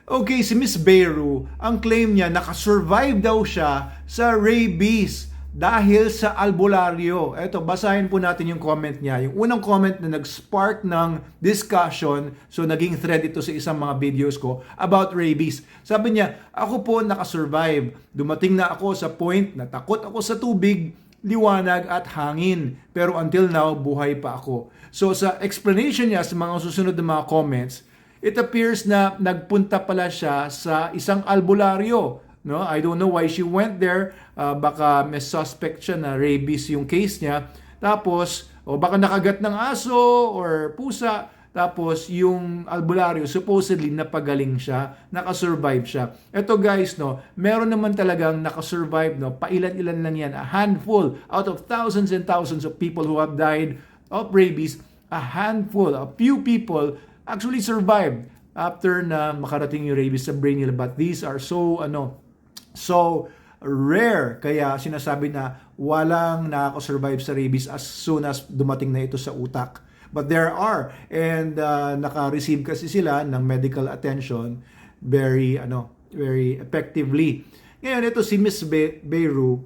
Okay, si Miss Beyru, ang claim niya, nakasurvive daw siya sa rabies dahil sa albularyo. Eto, basahin po natin yung comment niya. Yung unang comment na nag-spark ng discussion, so naging thread ito sa isang mga videos ko, about rabies. Sabi niya, ako po nakasurvive. Dumating na ako sa point na takot ako sa tubig, liwanag at hangin. Pero until now, buhay pa ako. So sa explanation niya sa mga susunod na mga comments, it appears na nagpunta pala siya sa isang albularyo. No? I don't know why she went there. Baka may suspect siya na rabies yung case niya. Tapos, o baka nakagat ng aso or pusa. Tapos, yung albularyo, supposedly, napagaling siya, nakasurvive siya. Ito guys, no, meron naman talagang nakasurvive, no, pailan-ilan lang yan, a handful out of thousands and thousands of people who have died of rabies, a handful, a few people actually survived after na makarating yung rabies sa brain nila. But these are so rare. Kaya sinasabi na walang nakaka-survive sa rabies as soon as dumating na ito sa utak. But there are. And naka-receive kasi sila ng medical attention very effectively. Ngayon, ito si Miss Beyru,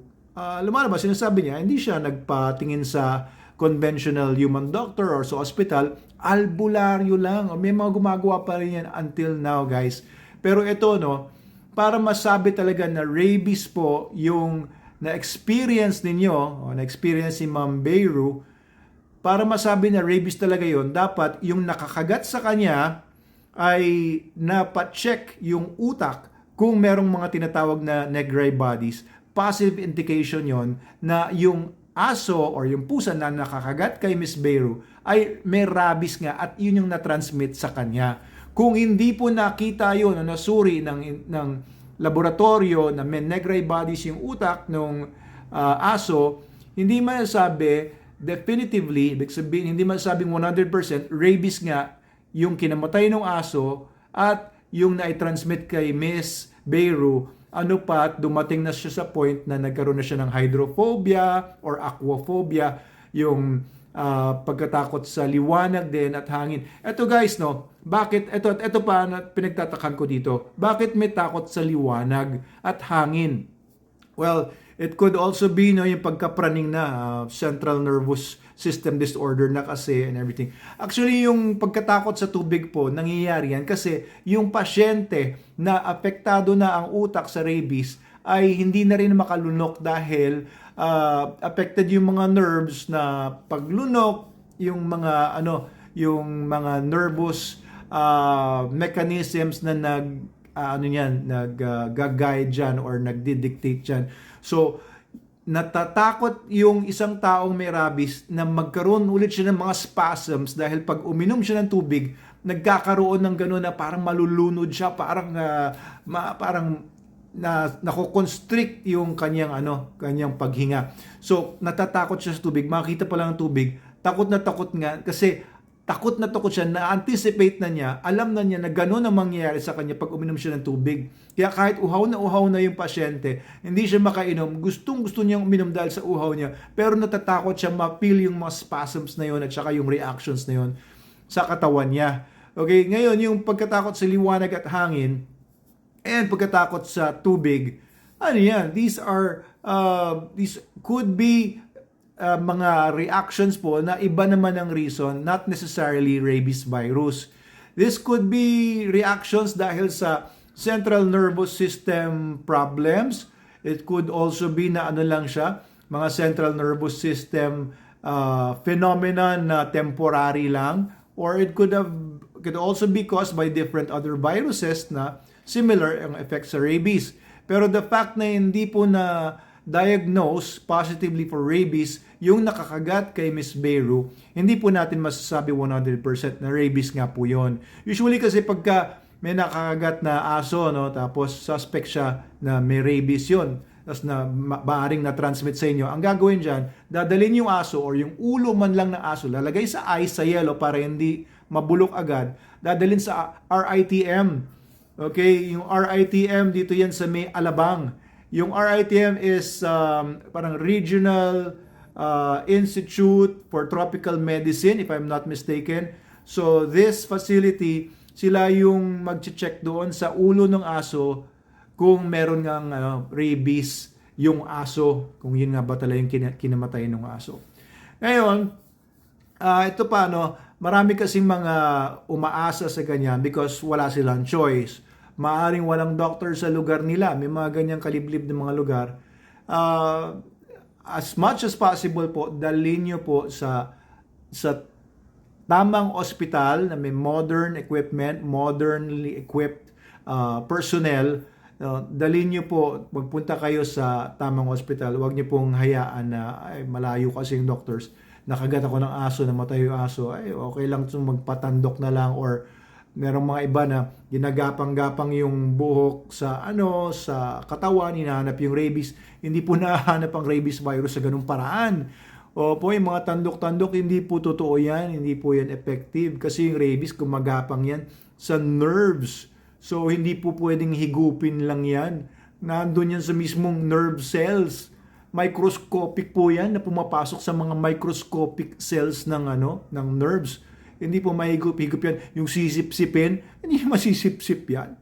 lumalabas, sinasabi niya, hindi siya nagpatingin sa conventional human doctor or sa hospital, albularyo lang. May mga gumagawa pa rin yan until now, guys. Pero ito, no, para masabi talaga na rabies po yung na-experience ninyo, o na-experience si Ma'am Beyru, para masabi na rabies talaga yon, dapat yung nakakagat sa kanya ay napacheck yung utak kung merong mga tinatawag na Negri bodies. Positive indication yon na yung aso or yung pusa na nakakagat kay Miss Beyru ay may rabies nga at yun yung na-transmit sa kanya. Kung hindi po nakita yun o nasuri ng laboratorio na may Negri bodies yung utak ng aso, hindi masasabi definitively, ibig sabihin, hindi masasabing 100% rabies nga yung kinamatay ng aso at yung na-transmit kay Miss Beyru, ano pa, dumating na siya sa point na nagkaroon na siya ng hydrophobia or aquaphobia, yung pagkatakot sa liwanag din at hangin. Ito guys, no, bakit, ito pa na pinagtatakan ko dito, bakit may takot sa liwanag at hangin? Well, it could also be, no, yung pagkapraning na central nervous system disorder na kasi and everything. Actually, yung pagkatakot sa tubig po, nangyayari yan kasi yung pasyente na apektado na ang utak sa rabies ay hindi na rin makalunok dahil affected yung mga nerves na paglunok, yung mga nervous mechanisms na nag-guide dyan or nagdidictate dyan. So, natatakot yung isang taong may rabies na magkaroon ulit siya ng mga spasms dahil pag uminom siya ng tubig, nagkakaroon ng gano'n na parang malulunod siya, parang nako-constrict yung kanyang paghinga. So, natatakot siya sa tubig, makita pa lang ang tubig, takot na takot nga kasi takot na takot siya, na-anticipate na niya, alam na niya na gano'n ang mangyayari sa kanya pag uminom siya ng tubig. Kaya kahit uhaw na yung pasyente, hindi siya makainom, gustong-gusto niyang uminom dahil sa uhaw niya, pero natatakot siya ma-feel yung mga spasms na yun at saka yung reactions na yun sa katawan niya. Okay, ngayon yung pagkatakot sa liwanag at hangin, and pagkatakot sa tubig, ano yan, these could be mga reactions po na iba naman ang reason, not necessarily rabies virus. This could be reactions dahil sa central nervous system problems. It could also be na mga central nervous system phenomenon na temporary lang, or it could also be caused by different other viruses na similar ang effects sa rabies. Pero the fact na hindi po na diagnose positively for rabies yung nakakagat kay Miss Beyru, hindi po natin masasabi 100% na rabies nga po yon. Usually kasi pagka may nakakagat na aso, no, tapos suspect siya na may rabies yon, tapos na maaring na-transmit sa inyo, ang gagawin dyan, dadalhin yung aso or yung ulo man lang ng aso, lalagay sa ice, sa yellow para hindi mabulok agad, dadalhin sa RITM. Okay, yung RITM dito yan sa may Alabang. Yung RITM is parang Regional Institute for Tropical Medicine, if I'm not mistaken. So this facility sila yung mag-check doon sa ulo ng aso kung meron ngang rabies yung aso, kung yun nga ba talaga yung kinamatay ng aso. Ngayon, ito pa, marami kasing mga umaasa sa ganyan because wala silang choice. Maaring walang doctor sa lugar nila. May mga ganyang kaliblib ng mga lugar. As much as possible po, dalhin nyo po sa tamang ospital na may modern equipment, modernly equipped personnel. Dalhin nyo po, magpunta kayo sa tamang ospital. Huwag nyo pong hayaan na ay, malayo kasi yung doctors. Nakagat ako ng aso, namatay yung aso. Ay, okay lang magpatandok na lang, or merong mga iba na ginagapang-gapang yung buhok sa sa katawan, hinahanap yung rabies. Hindi po nahanap ang rabies virus sa ganung paraan. O po, yung mga tandok-tandok, hindi po totoo yan, hindi po yan effective. Kasi yung rabies, gumagapang yan sa nerves. So, hindi po pwedeng higupin lang yan. Nandun yan sa mismong nerve cells. Microscopic po yan na pumapasok sa mga microscopic cells ng nerves. Hindi po mahigup-higup yan. Yung sisip-sipin, hindi masisip-sip yan.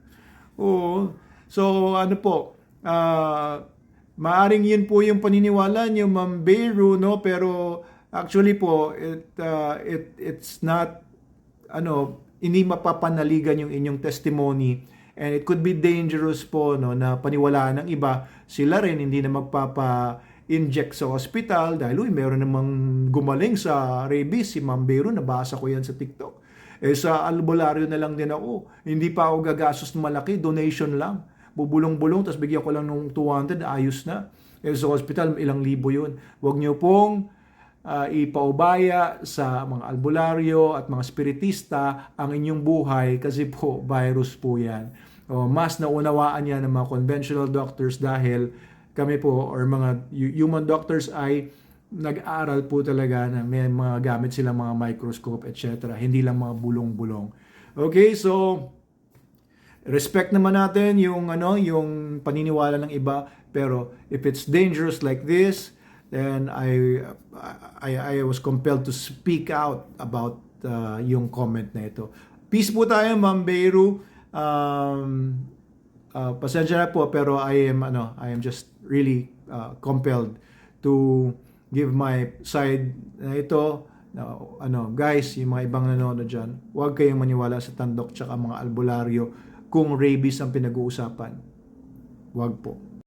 Oo. So, maaring yun po yung paniniwala niyo, Ma'am Beru, pero actually po, it's not, hindi mapapanaligan yung inyong testimony, and it could be dangerous po na paniwalaan ng iba. Sila rin hindi na magpapa-inject sa hospital dahil meron namang gumaling sa rabies, si Ma'am Beru, nabasa ko yan sa TikTok. Sa albularyo na lang din ako, hindi pa ako gagastos ng malaki, donation lang, bubulong-bulong, tapos bigyan ko lang ng 200, ayos na. Sa hospital, ilang libo yun. Huwag nyo pong ipaubaya sa mga albularyo at mga spiritista ang inyong buhay, kasi po virus po yan. Mas naunawaan yan ng mga conventional doctors dahil kami po, or mga human doctors, ay nag-aaral po talaga na may mga gamit silang mga microscope, etc. Hindi lang mga bulong-bulong. Okay, so respect naman natin yung paniniwala ng iba, pero if it's dangerous like this, then I was compelled to speak out about yung comment na ito. Peace po tayo, Ma'am Beru. Pasensya na po, pero I am just really compelled to give my side na ito. Guys, yung mga ibang nanonood dyan, huwag kayong maniwala sa tandok tsaka mga albularyo kung rabies ang pinag-uusapan. Huwag po.